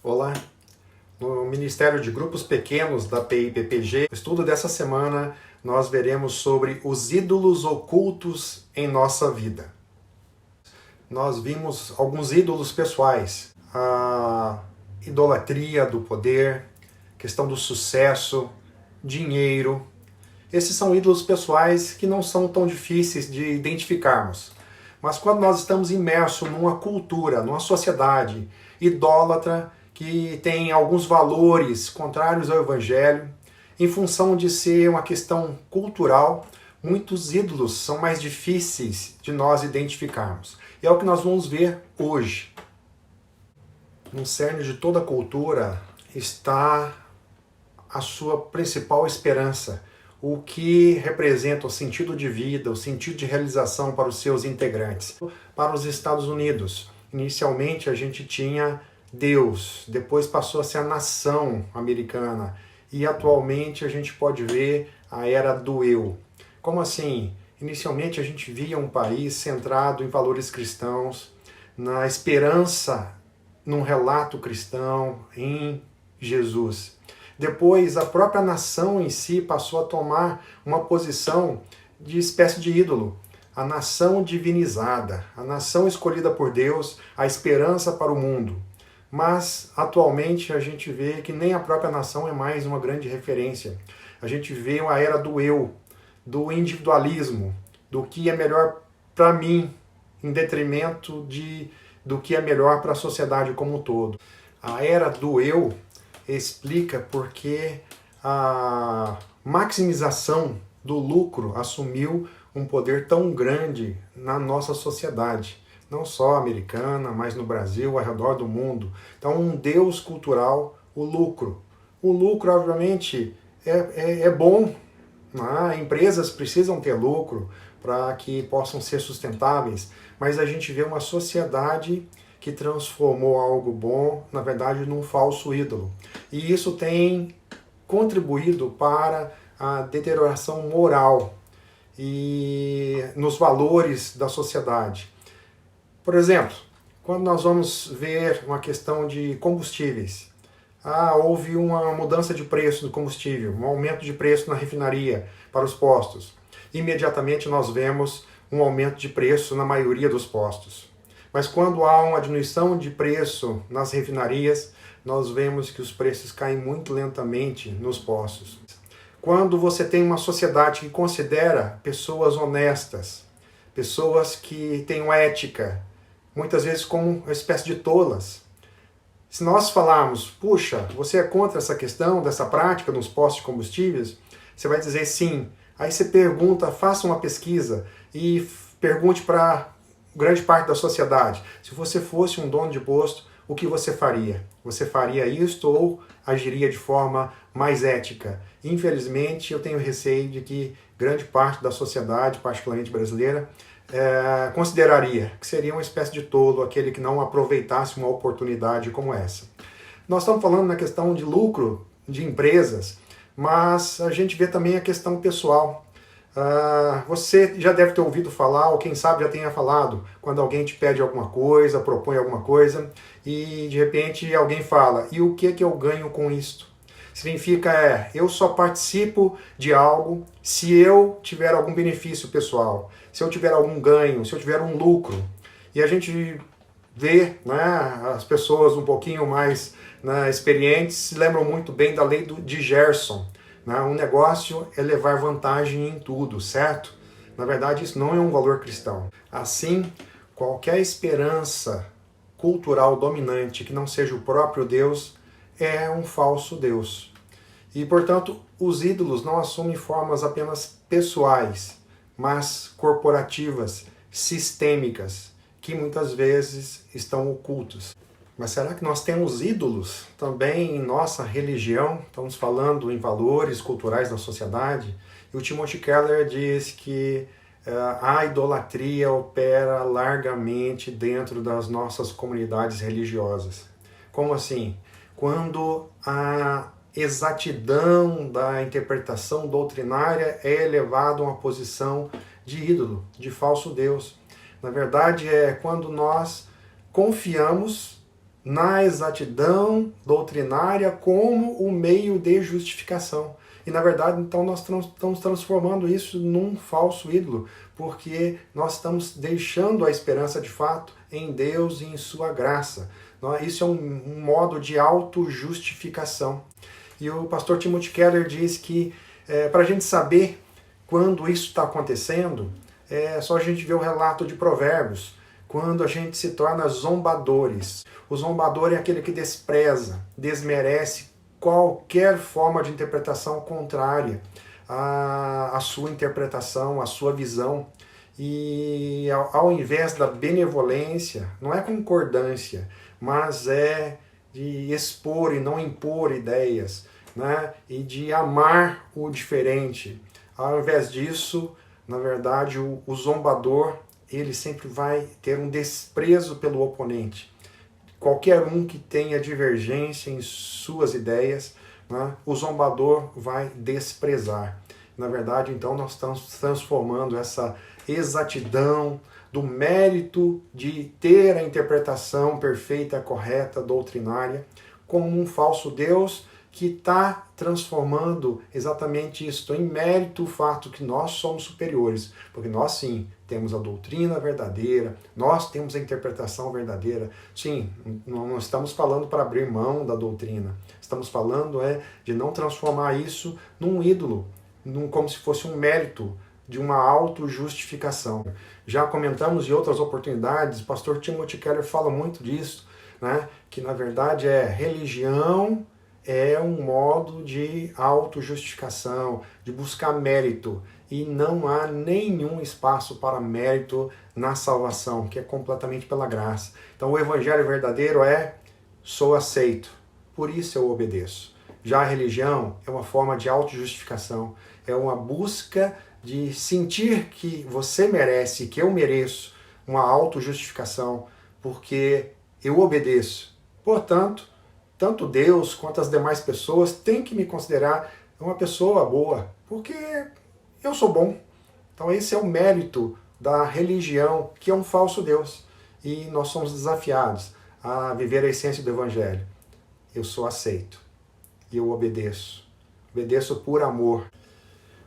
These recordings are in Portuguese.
Olá, no Ministério de Grupos Pequenos da PIPPG, no estudo dessa semana nós veremos sobre os ídolos ocultos em nossa vida. Nós vimos alguns ídolos pessoais, a idolatria do poder, questão do sucesso, dinheiro. Esses são ídolos pessoais que não são tão difíceis de identificarmos. Mas quando nós estamos imersos numa cultura, numa sociedade idólatra, que tem alguns valores contrários ao Evangelho, em função de ser uma questão cultural, muitos ídolos são mais difíceis de nós identificarmos. E é o que nós vamos ver hoje. No cerne de toda cultura está a sua principal esperança, o que representa o sentido de vida, o sentido de realização para os seus integrantes. Para os Estados Unidos, inicialmente a gente tinha Deus, depois passou a ser a nação americana e atualmente a gente pode ver a era do eu. Como assim? Inicialmente a gente via um país centrado em valores cristãos, na esperança num relato cristão em Jesus. Depois a própria nação em si passou a tomar uma posição de espécie de ídolo. A nação divinizada, a nação escolhida por Deus, a esperança para o mundo. Mas, atualmente, a gente vê que nem a própria nação é mais uma grande referência. A gente vê uma era do eu, do individualismo, do que é melhor para mim, em detrimento do que é melhor para a sociedade como um todo. A era do eu explica porque a maximização do lucro assumiu um poder tão grande na nossa sociedade. Não só americana, mas no Brasil, ao redor do mundo. Então, um Deus cultural, o lucro. O lucro, obviamente, é bom. Né? Empresas precisam ter lucro para que possam ser sustentáveis, mas a gente vê uma sociedade que transformou algo bom, na verdade, num falso ídolo. E isso tem contribuído para a deterioração moral e nos valores da sociedade. Por exemplo, quando nós vamos ver uma questão de combustíveis, houve uma mudança de preço do combustível, um aumento de preço na refinaria para os postos. Imediatamente nós vemos um aumento de preço na maioria dos postos. Mas quando há uma diminuição de preço nas refinarias, nós vemos que os preços caem muito lentamente nos postos. Quando você tem uma sociedade que considera pessoas honestas, pessoas que têm ética, muitas vezes como uma espécie de tolas. Se nós falarmos, puxa, você é contra essa questão, dessa prática nos postos de combustíveis, você vai dizer sim. Aí você pergunta, faça uma pesquisa e pergunte para grande parte da sociedade, se você fosse um dono de posto, o que você faria? Você faria isto ou agiria de forma mais ética? Infelizmente, eu tenho receio de que grande parte da sociedade, particularmente brasileira, consideraria que seria uma espécie de tolo aquele que não aproveitasse uma oportunidade como essa. Nós estamos falando na questão de lucro de empresas, mas a gente vê também a questão pessoal. Você já deve ter ouvido falar, ou quem sabe já tenha falado, quando alguém te pede alguma coisa, propõe alguma coisa, e de repente alguém fala, e o que eu ganho com isto? Significa, eu só participo de algo se eu tiver algum benefício pessoal, se eu tiver algum ganho, se eu tiver um lucro. E a gente vê, né, as pessoas um pouquinho mais, né, experientes se lembram muito bem da lei de Gerson. Né? Um negócio é levar vantagem em tudo, certo? Na verdade, isso não é um valor cristão. Assim, qualquer esperança cultural dominante que não seja o próprio Deus é um falso Deus. E, portanto, os ídolos não assumem formas apenas pessoais, mas corporativas, sistêmicas, que muitas vezes estão ocultos. Mas será que nós temos ídolos também em nossa religião? Estamos falando em valores culturais da sociedade. E o Timothy Keller diz que a idolatria opera largamente dentro das nossas comunidades religiosas. Como assim? Quando a exatidão da interpretação doutrinária é elevada a uma posição de ídolo, de falso Deus. Na verdade, é quando nós confiamos na exatidão doutrinária como o meio de justificação. E na verdade, então, nós estamos transformando isso num falso ídolo, porque nós estamos deixando a esperança de fato em Deus e em sua graça. Isso é um modo de autojustificação. E o pastor Timothy Keller diz que para a gente saber quando isso está acontecendo, é só a gente ver o relato de Provérbios, quando a gente se torna zombadores. O zombador é aquele que despreza, desmerece qualquer forma de interpretação contrária à sua interpretação, à sua visão. E ao invés da benevolência, não é concordância, mas é de expor e não impor ideias, né? E de amar o diferente. Ao invés disso, na verdade, o zombador, ele sempre vai ter um desprezo pelo oponente. Qualquer um que tenha divergência em suas ideias, né, o zombador vai desprezar. Na verdade, então, nós estamos transformando essa exatidão do mérito de ter a interpretação perfeita, correta, doutrinária, como um falso Deus que está transformando exatamente isso em mérito o fato que nós somos superiores, porque nós sim temos a doutrina verdadeira, nós temos a interpretação verdadeira. Sim, não estamos falando para abrir mão da doutrina, estamos falando de não transformar isso num ídolo, como se fosse um mérito de uma autojustificação. Já comentamos em outras oportunidades, o pastor Timothy Keller fala muito disso, né? Que na verdade religião é um modo de autojustificação, de buscar mérito, e não há nenhum espaço para mérito na salvação, que é completamente pela graça. Então o evangelho verdadeiro sou aceito, por isso eu obedeço. Já a religião é uma forma de autojustificação, é uma busca de sentir que você merece, que eu mereço, uma autojustificação, porque eu obedeço. Portanto, tanto Deus quanto as demais pessoas têm que me considerar uma pessoa boa, porque eu sou bom. Então esse é o mérito da religião, que é um falso Deus. E nós somos desafiados a viver a essência do Evangelho. Eu sou aceito e eu obedeço. Obedeço por amor.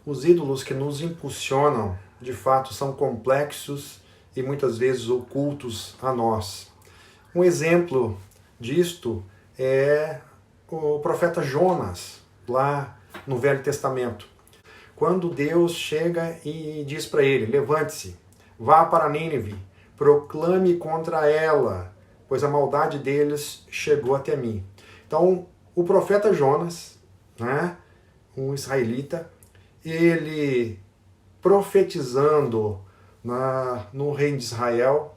Os ídolos que nos impulsionam, de fato, são complexos e muitas vezes ocultos a nós. Um exemplo disto é o profeta Jonas, lá no Velho Testamento. Quando Deus chega e diz para ele, levante-se, vá para Nínive, proclame contra ela, pois a maldade deles chegou até mim. Então, o profeta Jonas, né, um israelita, ele profetizando no reino de Israel,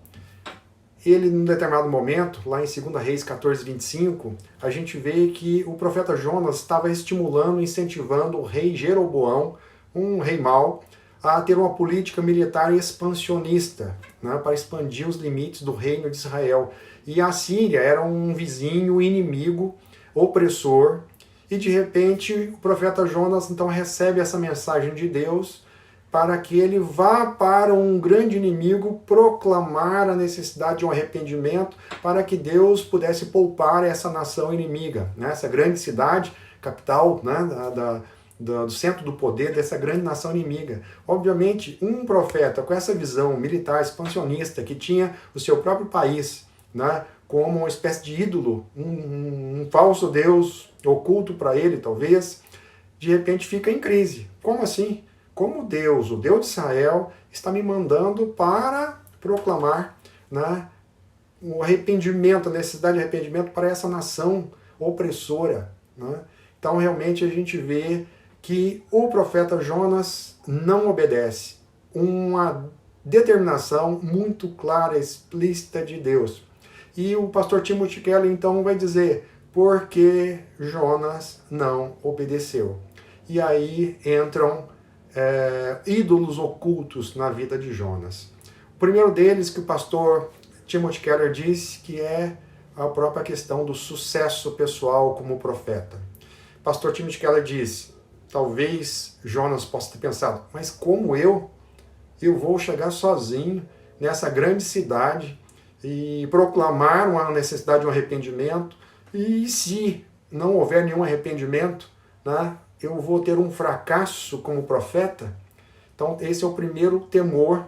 ele, num determinado momento, lá em 2 Reis 14, 25, a gente vê que o profeta Jonas estava estimulando, incentivando o rei Jeroboão, um rei mau, a ter uma política militar expansionista, né, para expandir os limites do reino de Israel. E a Síria era um vizinho inimigo, opressor, e de repente o profeta Jonas então recebe essa mensagem de Deus para que ele vá para um grande inimigo proclamar a necessidade de um arrependimento para que Deus pudesse poupar essa nação inimiga, né? Essa grande cidade, capital, né, do centro do poder dessa grande nação inimiga. Obviamente, um profeta com essa visão militar expansionista, que tinha o seu próprio país, né, como uma espécie de ídolo, um falso Deus oculto para ele, talvez, de repente fica em crise. Como assim? Como Deus, o Deus de Israel, está me mandando para proclamar, né, o arrependimento, a necessidade de arrependimento para essa nação opressora, né? Então, realmente, a gente vê que o profeta Jonas não obedece. Uma determinação muito clara, explícita de Deus. E o pastor Timothy Keller, então, vai dizer, porque Jonas não obedeceu. E aí entram ídolos ocultos na vida de Jonas. O primeiro deles, que o pastor Timothy Keller diz, que é a própria questão do sucesso pessoal como profeta. O pastor Timothy Keller diz, talvez Jonas possa ter pensado, mas como eu vou chegar sozinho nessa grande cidade e proclamar uma necessidade de um arrependimento, e se não houver nenhum arrependimento, né, eu vou ter um fracasso como profeta. Então esse é o primeiro temor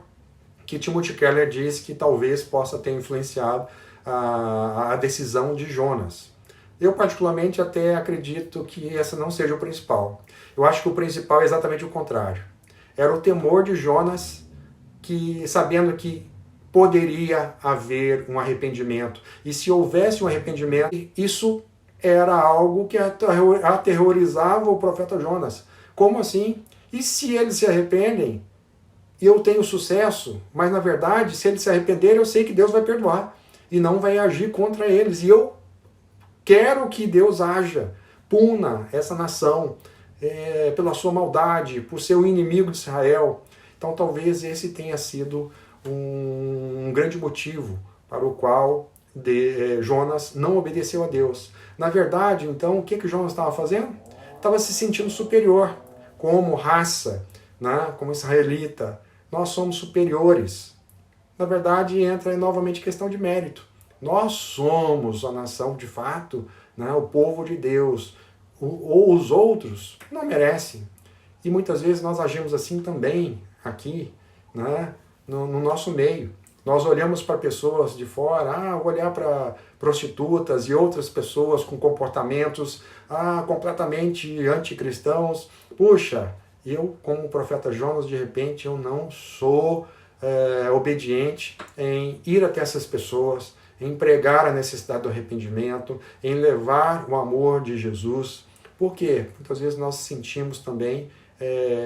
que Timothy Keller diz que talvez possa ter influenciado a decisão de Jonas. Eu particularmente até acredito que essa não seja o principal. Eu acho que o principal é exatamente o contrário. Era o temor de Jonas, que sabendo que poderia haver um arrependimento. E se houvesse um arrependimento, isso era algo que aterrorizava o profeta Jonas. Como assim? E se eles se arrependem e eu tenho sucesso, mas na verdade, se eles se arrependerem, eu sei que Deus vai perdoar e não vai agir contra eles. E eu quero que Deus haja, puna essa nação pela sua maldade, por ser o inimigo de Israel. Então talvez esse tenha sido um grande motivo para o qual Jonas não obedeceu a Deus. Na verdade, então, o que Jonas estava fazendo? Estava se sentindo superior, como raça, né? Como israelita. Nós somos superiores. Na verdade, entra novamente questão de mérito. Nós somos a nação de fato, né? O povo de Deus. Ou os outros não merecem. E muitas vezes nós agimos assim também, aqui, né? No nosso meio. Nós olhamos para pessoas de fora, olhar para prostitutas e outras pessoas com comportamentos completamente anticristãos. Puxa, eu, como o profeta Jonas, de repente, eu não sou obediente em ir até essas pessoas, em pregar a necessidade do arrependimento, em levar o amor de Jesus. Por quê? Muitas vezes nós sentimos também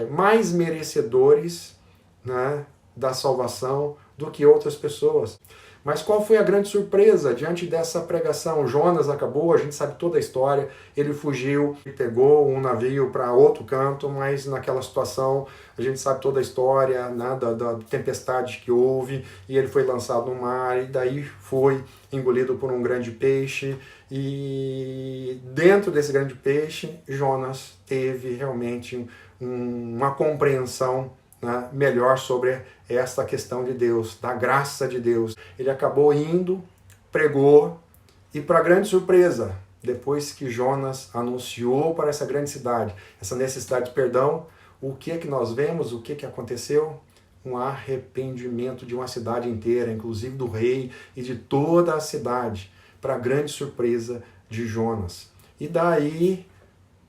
mais merecedores, né, da salvação do que outras pessoas. Mas qual foi a grande surpresa diante dessa pregação? Jonas acabou, a gente sabe toda a história, ele fugiu, pegou um navio para outro canto, mas naquela situação a gente sabe toda a história, né, da tempestade que houve, e ele foi lançado no mar, e daí foi engolido por um grande peixe, e dentro desse grande peixe, Jonas teve realmente uma compreensão, né, melhor sobre esta questão de Deus, da graça de Deus. Ele acabou indo, pregou, e para grande surpresa, depois que Jonas anunciou para essa grande cidade essa necessidade de perdão, o que é que nós vemos? O que é que aconteceu? Um arrependimento de uma cidade inteira, inclusive do rei e de toda a cidade, para grande surpresa de Jonas. E daí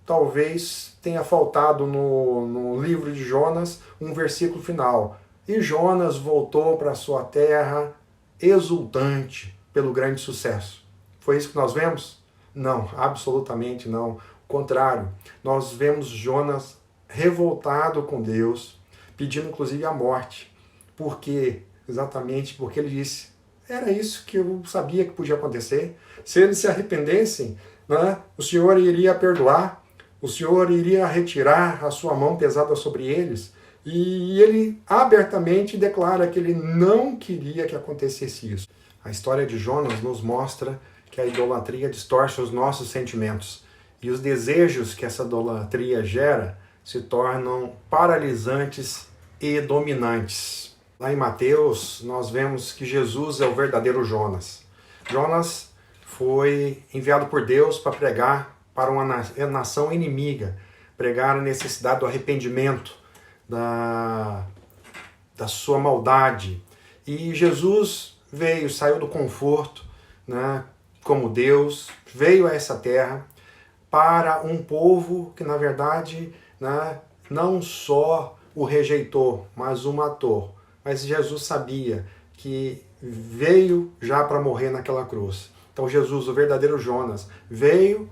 talvez tenha faltado no livro de Jonas um versículo final. E Jonas voltou para sua terra exultante pelo grande sucesso. Foi isso que nós vemos? Não, absolutamente não. O contrário, nós vemos Jonas revoltado com Deus, pedindo inclusive a morte. Por quê? Exatamente porque ele disse, era isso que eu sabia que podia acontecer. Se eles se arrependessem, né, o Senhor iria perdoar, o Senhor iria retirar a sua mão pesada sobre eles. E ele abertamente declara que ele não queria que acontecesse isso. A história de Jonas nos mostra que a idolatria distorce os nossos sentimentos. E os desejos que essa idolatria gera se tornam paralisantes e dominantes. Lá em Mateus, nós vemos que Jesus é o verdadeiro Jonas. Jonas foi enviado por Deus para pregar para uma nação inimiga, pregar a necessidade do arrependimento, da sua maldade. E Jesus veio, saiu do conforto, né, como Deus, veio a essa terra para um povo que, na verdade, né, não só o rejeitou, mas o matou. Mas Jesus sabia que veio já para morrer naquela cruz. Então Jesus, o verdadeiro Jonas, veio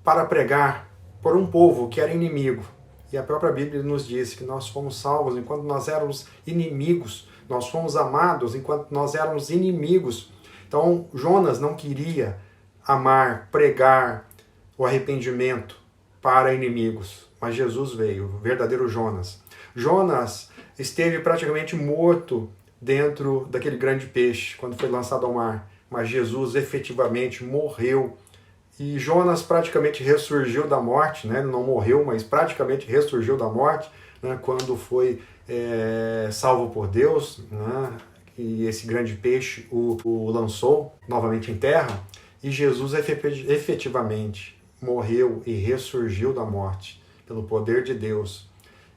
para pregar por um povo que era inimigo. E a própria Bíblia nos diz que nós fomos salvos enquanto nós éramos inimigos. Nós fomos amados enquanto nós éramos inimigos. Então Jonas não queria amar, pregar o arrependimento para inimigos. Mas Jesus veio, o verdadeiro Jonas. Jonas esteve praticamente morto dentro daquele grande peixe, quando foi lançado ao mar. Mas Jesus efetivamente morreu. E Jonas praticamente ressurgiu da morte, né? Ele não morreu, mas praticamente ressurgiu da morte, né? Quando foi salvo por Deus, né? que esse grande peixe o lançou novamente em terra, e Jesus efetivamente morreu e ressurgiu da morte pelo poder de Deus.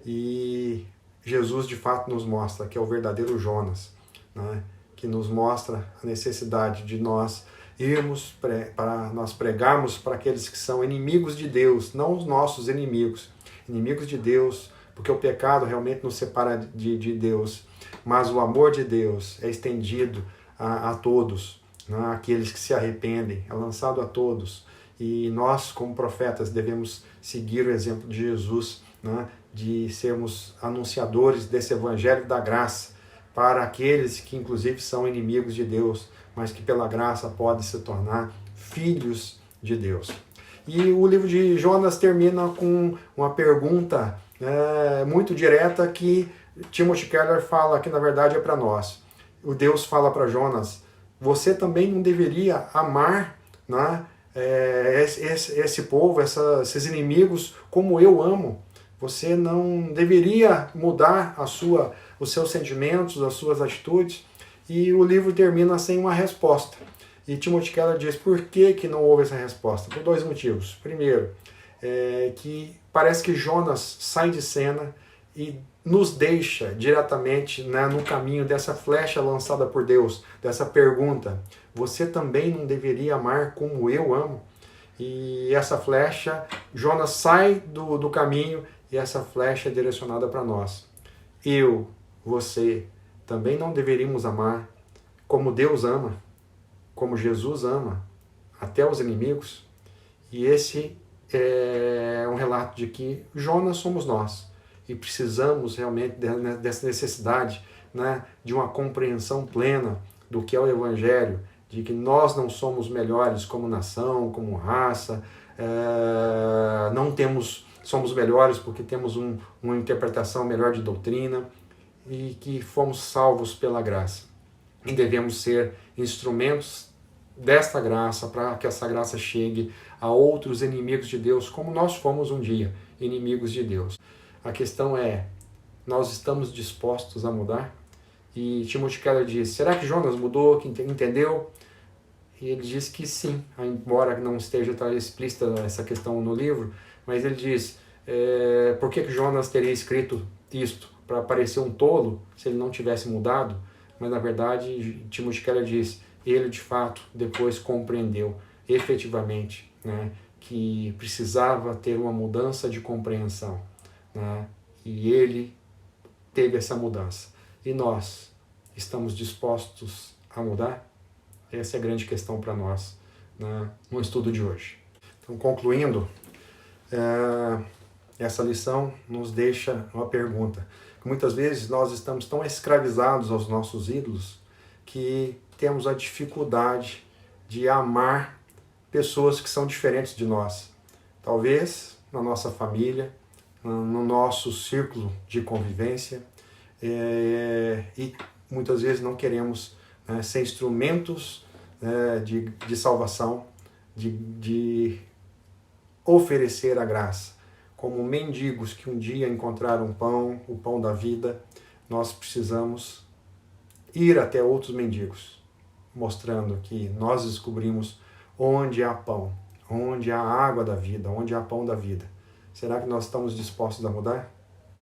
E Jesus de fato nos mostra que é o verdadeiro Jonas, né? Que nos mostra a necessidade de nós irmos para nós pregarmos para aqueles que são inimigos de Deus, não os nossos inimigos de Deus, porque o pecado realmente nos separa de Deus, mas o amor de Deus é estendido a todos, né? Aqueles que se arrependem, é lançado a todos. E nós, como profetas, devemos seguir o exemplo de Jesus, né? De sermos anunciadores desse evangelho da graça para aqueles que inclusive são inimigos de Deus, mas que pela graça podem se tornar filhos de Deus. E o livro de Jonas termina com uma pergunta muito direta que Timothy Keller fala que na verdade é para nós. O Deus fala para Jonas: você também não deveria amar, né, esse povo, esses inimigos como eu amo. Você não deveria mudar os seus sentimentos, as suas atitudes. E o livro termina sem uma resposta. E Timothy Keller diz por que não houve essa resposta. Por dois motivos. Primeiro, que parece que Jonas sai de cena e nos deixa diretamente, né, no caminho dessa flecha lançada por Deus, dessa pergunta: você também não deveria amar como eu amo? E essa flecha, Jonas sai do caminho e essa flecha é direcionada para nós. Eu, você, também não deveríamos amar como Deus ama, como Jesus ama, até os inimigos. E esse é um relato de que Jonas somos nós. E precisamos realmente dessa necessidade, né, de uma compreensão plena do que é o Evangelho, de que nós não somos melhores como nação, como raça, somos melhores porque temos uma interpretação melhor de doutrina, e que fomos salvos pela graça. E devemos ser instrumentos desta graça para que essa graça chegue a outros inimigos de Deus, como nós fomos um dia inimigos de Deus. A questão é, nós estamos dispostos a mudar? E Timothy Keller diz: será que Jonas mudou, que entendeu? E ele diz que sim, embora não esteja tão explícita essa questão no livro, mas ele diz: por que Jonas teria escrito isto? Para parecer um tolo, se ele não tivesse mudado? Mas na verdade, Timothy Keller diz, ele de fato depois compreendeu efetivamente, né, que precisava ter uma mudança de compreensão, né, e ele teve essa mudança. E nós estamos dispostos a mudar? Essa é a grande questão para nós, né, no estudo de hoje. Então, concluindo, essa lição nos deixa uma pergunta. Muitas vezes nós estamos tão escravizados aos nossos ídolos que temos a dificuldade de amar pessoas que são diferentes de nós. Talvez na nossa família, no nosso círculo de convivência, e muitas vezes não queremos, né, ser instrumentos, de salvação, de oferecer a graça. Como mendigos que um dia encontraram pão, o pão da vida, nós precisamos ir até outros mendigos, mostrando que nós descobrimos onde há pão, onde há água da vida, onde há pão da vida. Será que nós estamos dispostos a mudar?